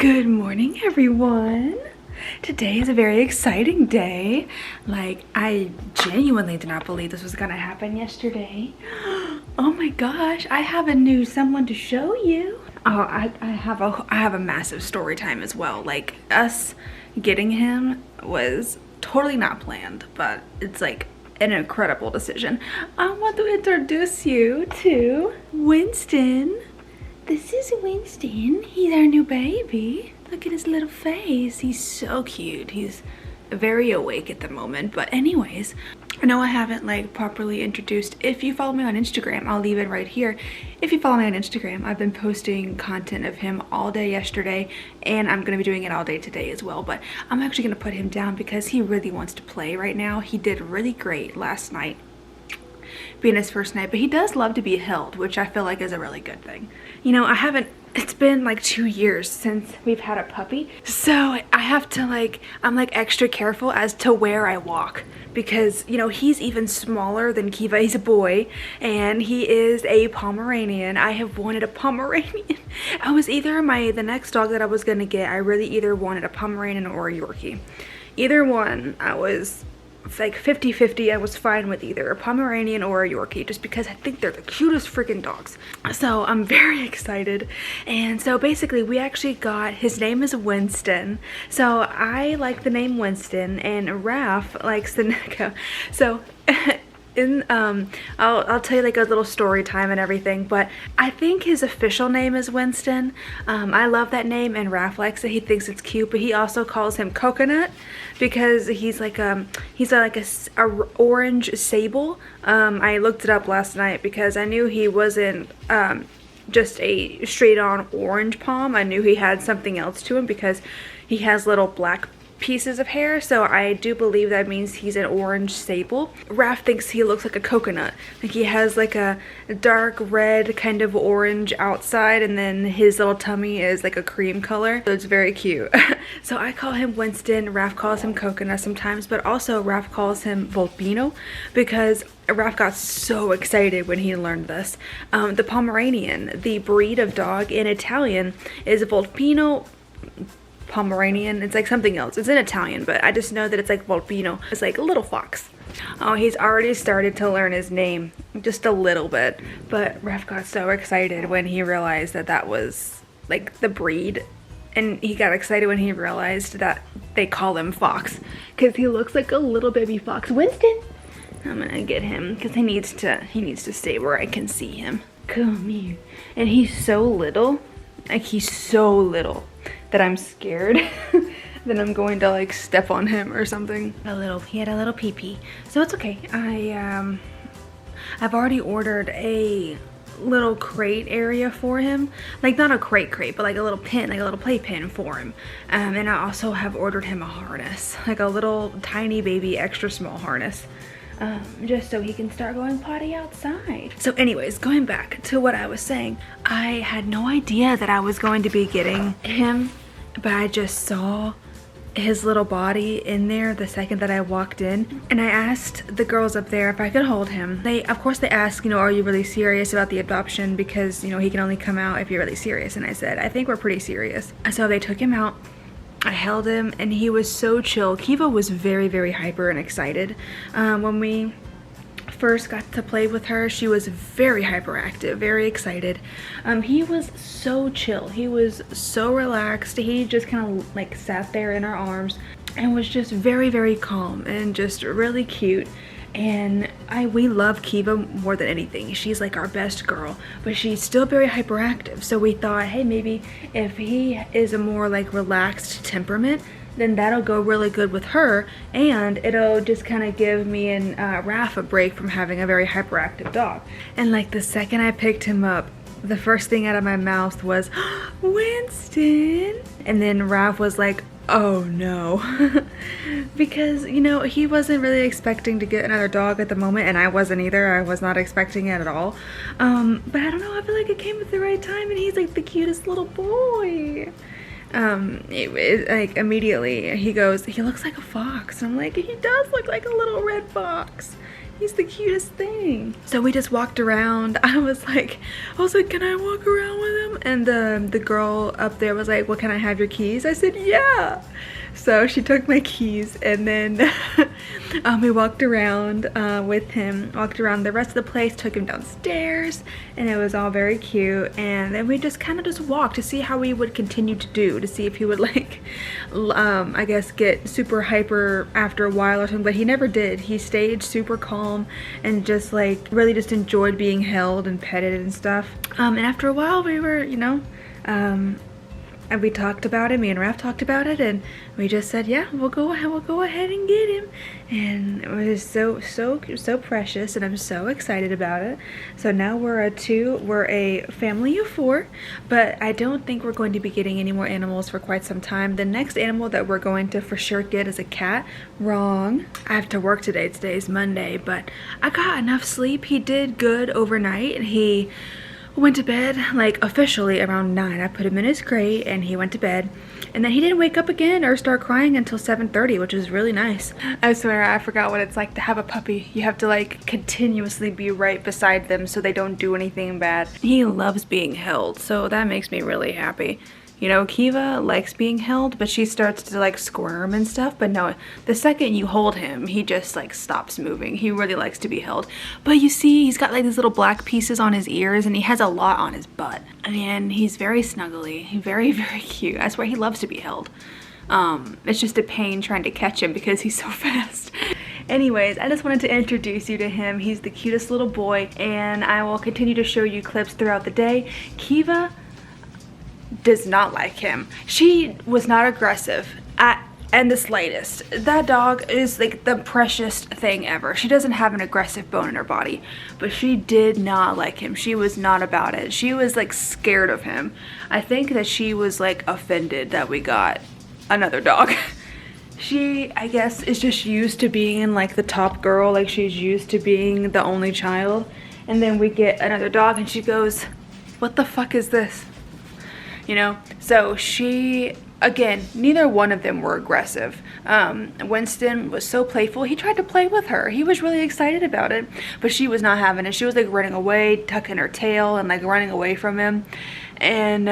Good morning, everyone. Today is a very exciting day. Like, I genuinely did not believe this was gonna happen yesterday. Oh my gosh, I have a new someone to show you. Oh, I have a massive story time as well. Like, us getting him was totally not planned, but it's like an incredible decision. I want to introduce you to Winston. This is Winston. He's our new baby. Look at his little face. He's so cute. He's very awake at the moment. But anyways, I know I haven't like properly introduced. If you follow me on Instagram, I'll leave it right here. If you follow me on Instagram, I've been posting content of him all day yesterday, and I'm gonna be doing it all day today as well. But I'm actually gonna put him down because he really wants to play right now. He did really great last night, being his first night, but he does love to be held, which I feel like is a really good thing. You know, it's been like 2 years since we've had a puppy, so I have to I'm like extra careful as to where I walk, because you know, he's even smaller than Kiva. He's a boy and he is a Pomeranian. I have wanted a Pomeranian. I was either the next dog that I was gonna get, I really either wanted a Pomeranian or a Yorkie. Either one, I was like 50-50. I was fine with either a Pomeranian or a Yorkie, just because I think they're the cutest freaking dogs. So I'm very excited. And so basically we actually got, his name is Winston. So I like the name Winston and Raph likes the Neko. So I'll tell you like a little story time and everything, but I think his official name is Winston. I love that name, and Raph likes it. He thinks it's cute, but he also calls him Coconut because he's like a orange sable. I looked it up last night because I knew he wasn't just a straight on orange pom. I knew he had something else to him because he has little black pieces of hair, so I do believe that means he's an orange sable. Raph thinks he looks like a coconut. Like, he has like a dark red kind of orange outside, and then his little tummy is like a cream color, so it's very cute. So I call him Winston, Raph calls him Coconut sometimes, but also Raph calls him Volpino because Raph got so excited when he learned this. The Pomeranian, the breed of dog in Italian, is Volpino Pomeranian. It's like something else. It's in Italian, but I just know that it's like Volpino. It's like a little fox. Oh, he's already started to learn his name just a little bit, but Raph got so excited when he realized that that was like the breed, and he got excited when he realized that they call him Fox because he looks like a little baby fox. Winston, I'm gonna get him because he needs to stay where I can see him. Come here. And he's so little, like he's so little that I'm scared that I'm going to like step on him or something. He had a little pee-pee, so it's okay. I've already ordered a little crate area for him, like not a crate, but like a little pin, like a little play pin for him. And I also have ordered him a harness, like a little tiny baby extra small harness, just so he can start going potty outside. So anyways, going back to what I was saying, I had no idea that I was going to be getting him, but I just saw his little body in there the second that I walked in, and I asked the girls up there if I could hold him. Of course they asked, you know, are you really serious about the adoption, because you know he can only come out if you're really serious, and I said I think we're pretty serious. So they took him out, I held him, and he was so chill. Kiva was very, very hyper and excited. When we first got to play with her, she was very hyperactive, very excited. He was so chill. He was so relaxed. He just kind of like sat there in our arms and was just very, very calm and just really cute. And we love Kiva more than anything. She's like our best girl, but she's still very hyperactive. So we thought, hey, maybe if he is a more like relaxed temperament, then that'll go really good with her, and it'll just kind of give me and Raph a break from having a very hyperactive dog. And like the second I picked him up, the first thing out of my mouth was, Winston. And then Raph was like, oh no. Because, you know, he wasn't really expecting to get another dog at the moment, and I wasn't either. I was not expecting it at all. But I don't know, I feel like it came at the right time, and he's like the cutest little boy. Like immediately he goes, he looks like a fox. And I'm like, he does look like a little red fox. He's the cutest thing. So we just walked around. I was like, can I walk around with him? And the girl up there was like, well, can I have your keys? I said, yeah. So she took my keys, and then we walked around with him, walked around the rest of the place, took him downstairs, and it was all very cute. And then we just kind of just walked to see how we would continue to do, to see if he would like, I guess, get super hyper after a while or something, but he never did. He stayed super calm and just like really just enjoyed being held and petted and stuff. And after a while we were, you know, and we talked about it, me and Raph talked about it, and we just said, yeah, we'll go ahead and get him. And it was so precious, and I'm so excited about it. So now we're a family of 4, but I don't think we're going to be getting any more animals for quite some time. The next animal that we're going to for sure get is a cat. Wrong. I have to work today. Today's Monday, but I got enough sleep. He did good overnight, and he went to bed like officially around 9. I put him in his crate and he went to bed, and then he didn't wake up again or start crying until 7:30, which is really nice. I swear I forgot what it's like to have a puppy. You have to like continuously be right beside them so they don't do anything bad. He loves being held, so that makes me really happy. You know, Kiva likes being held, but she starts to like squirm and stuff. But no, the second you hold him, he just like stops moving. He really likes to be held. But you see, he's got like these little black pieces on his ears, and he has a lot on his butt. And he's very snuggly, very, very cute. I swear he loves to be held. It's just a pain trying to catch him because he's so fast. Anyways, I just wanted to introduce you to him. He's the cutest little boy, and I will continue to show you clips throughout the day. Kiva does not like him. She was not aggressive and the slightest. That dog is like the precious thing ever. She doesn't have an aggressive bone in her body, but she did not like him. She was not about it. She was like scared of him. I think that she was like offended that we got another dog. She, I guess, is just used to being like the top girl. Like she's used to being the only child, and then we get another dog and she goes, what the fuck is this? You know, so she, again, neither one of them were aggressive. Winston was so playful. He tried to play with her. He was really excited about it, but she was not having it. She was like running away, tucking her tail and like running away from him. And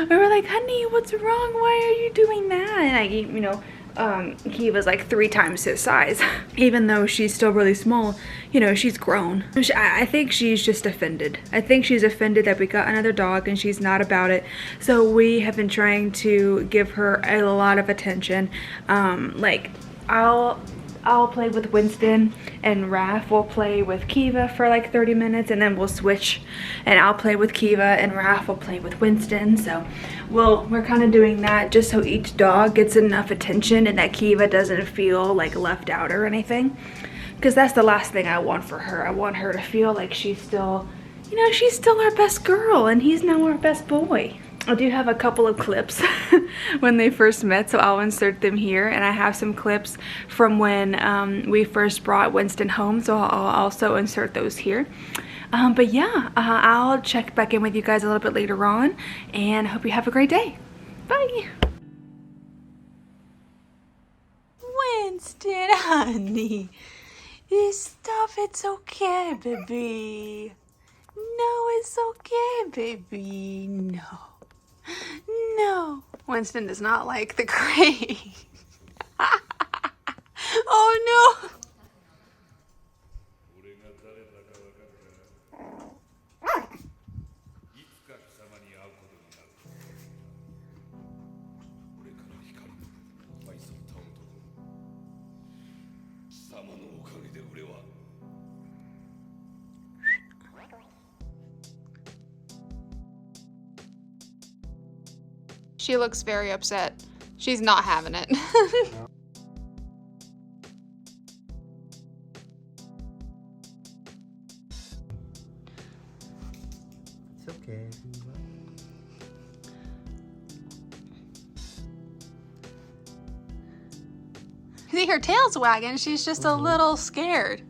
we were like, honey, what's wrong? Why are you doing that? And I, you know, he was like 3 times his size. Even though she's still really small, you know, she's grown. I think she's just offended. I think she's offended that we got another dog and she's not about it. So we have been trying to give her a lot of attention. Like I'll play with Winston, and Raph will play with Kiva for like 30 minutes, and then we'll switch, and I'll play with Kiva and Raph will play with Winston. So we're kind of doing that just so each dog gets enough attention and that Kiva doesn't feel like left out or anything, because that's the last thing I want for her. I want her to feel like she's still, you know, she's still our best girl and he's now our best boy. I do have a couple of clips when they first met, so I'll insert them here. And I have some clips from when we first brought Winston home, so I'll also insert those here. But yeah, I'll check back in with you guys a little bit later on, and I hope you have a great day. Bye. Winston, honey. Stop, it's okay, baby. No, it's okay, baby. No. No. Winston does not like the crate. Oh no. She looks very upset. She's not having it. It's okay. See, her tail's wagging. She's just a little scared.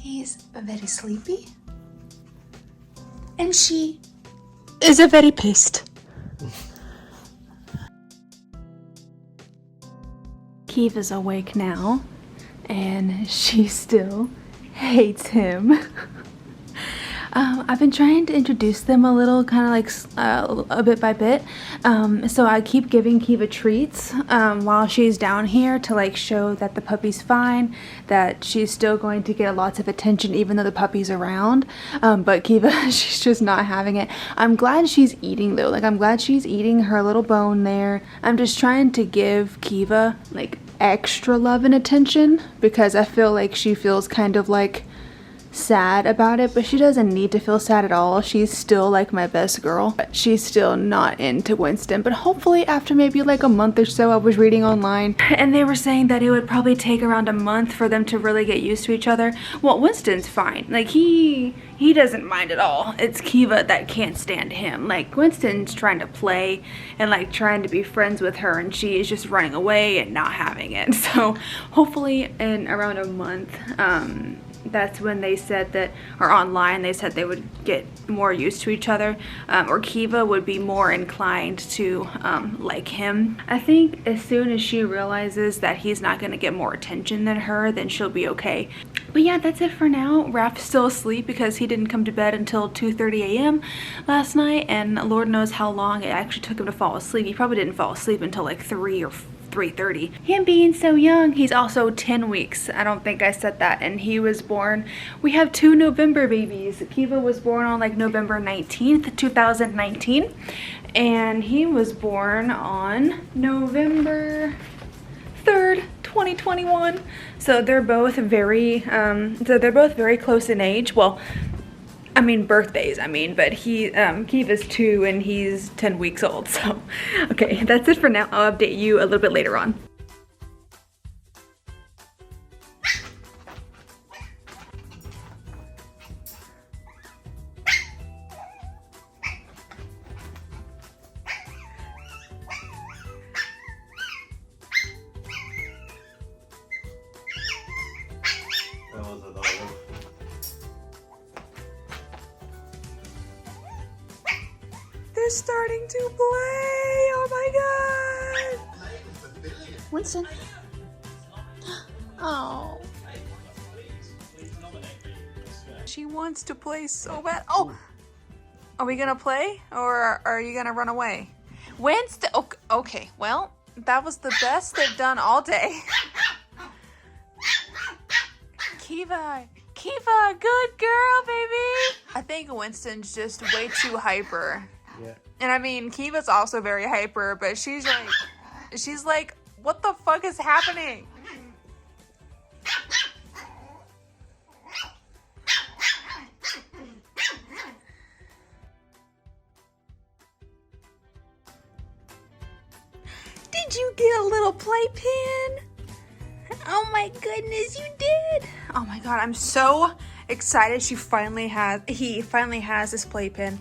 He's very sleepy. And she is a very pissed. Kiva's awake now, and she still hates him. I've been trying to introduce them a little, kind of like a bit by bit. So I keep giving Kiva treats while she's down here to like show that the puppy's fine, that she's still going to get lots of attention even though the puppy's around. But Kiva, she's just not having it. I'm glad she's eating though. Like I'm glad she's eating her little bone there. I'm just trying to give Kiva like extra love and attention because I feel like she feels kind of like sad about it, but she doesn't need to feel sad at all. She's still like my best girl, but she's still not into Winston. But hopefully after maybe like a month or so, I was reading online and they were saying that it would probably take around a month for them to really get used to each other. Well, Winston's fine. Like he doesn't mind at all. It's Kiva that can't stand him. Like Winston's trying to play and like trying to be friends with her, and she is just running away and not having it. So hopefully in around a month, that's when they said that, or online they said they would get more used to each other, or Kiva would be more inclined to like him. I think as soon as she realizes that he's not going to get more attention than her, then she'll be okay. But yeah, that's it for now. Raph's still asleep because he didn't come to bed until 2:30 a.m. last night, and Lord knows how long it actually took him to fall asleep. He probably didn't fall asleep until like 3 or 3:30. Him being so young, he's also 10 weeks. I don't think I said that. And he was born, we have 2 November babies. Kiva was born on like November 19th, 2019. And he was born on November 3rd, 2021. So they're both very, close in age. Well, I mean birthdays, but Kiva's 2 and he's 10 weeks old. So, okay, that's it for now. I'll update you a little bit later on. They're starting to play. Oh my god. Winston. Oh. She wants to play so bad. Oh. Are we gonna play or are you gonna run away? Winston. Okay. Well, that was the best they've done all day. Kiva, good girl, baby. I think Winston's just way too hyper. Yeah. And I mean, Kiva's also very hyper, but she's like, what the fuck is happening? Did you get a little playpen? Oh my goodness, you did. Oh my god, I'm so excited he finally has this playpen.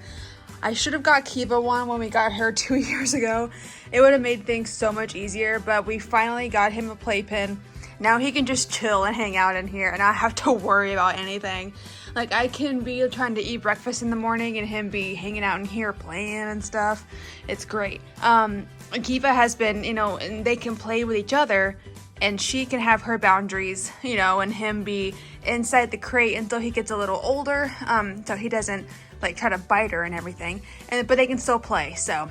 I should have got Kiva one when we got her 2 years ago. It would have made things so much easier, but we finally got him a playpen. Now he can just chill and hang out in here and not have to worry about anything. Like I can be trying to eat breakfast in the morning and him be hanging out in here playing and stuff. It's great. Kiva has been, and they can play with each other and she can have her boundaries, and him be inside the crate until he gets a little older, so he doesn't like try to bite her and everything, but they can still play. So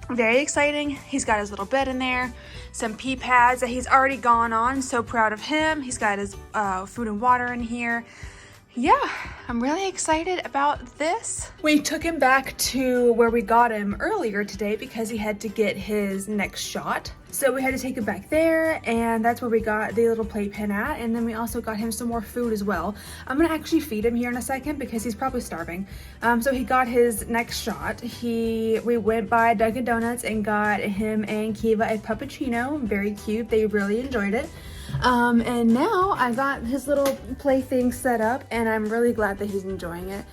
very exciting. He's got his little bed in there, some pee pads that he's already gone on. So proud of him. He's got his food and water in here. Yeah, I'm really excited about this. We took him back to where we got him earlier today because he had to get his next shot. So we had to take him back there, and that's where we got the little playpen at. And then we also got him some more food as well. I'm gonna actually feed him here in a second because he's probably starving. So he got his next shot. We went by Dunkin' Donuts and got him and Kiva a puppuccino. Very cute. They really enjoyed it. And now I got his little plaything set up, and I'm really glad that he's enjoying it.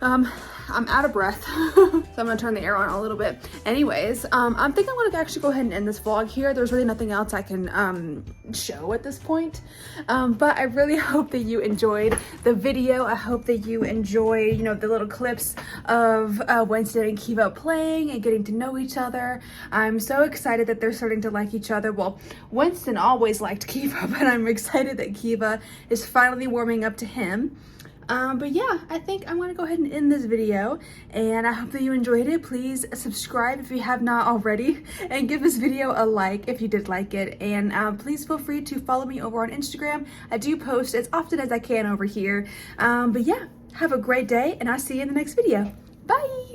I'm out of breath, so I'm gonna turn the air on a little bit. Anyways, I think I'm gonna actually go ahead and end this vlog here. There's really nothing else I can show at this point, but I really hope that you enjoyed the video. I hope that you enjoy, you know, the little clips of Winston and Kiva playing and getting to know each other. I'm so excited that they're starting to like each other. Well, Winston always liked Kiva, but I'm excited that Kiva is finally warming up to him. But yeah, I think I'm gonna go ahead and end this video, and I hope that you enjoyed it. Please subscribe if you have not already, and give this video a like if you did like it. And please feel free to follow me over on Instagram. I do post as often as I can over here. But yeah, have a great day, and I'll see you in the next video. Bye!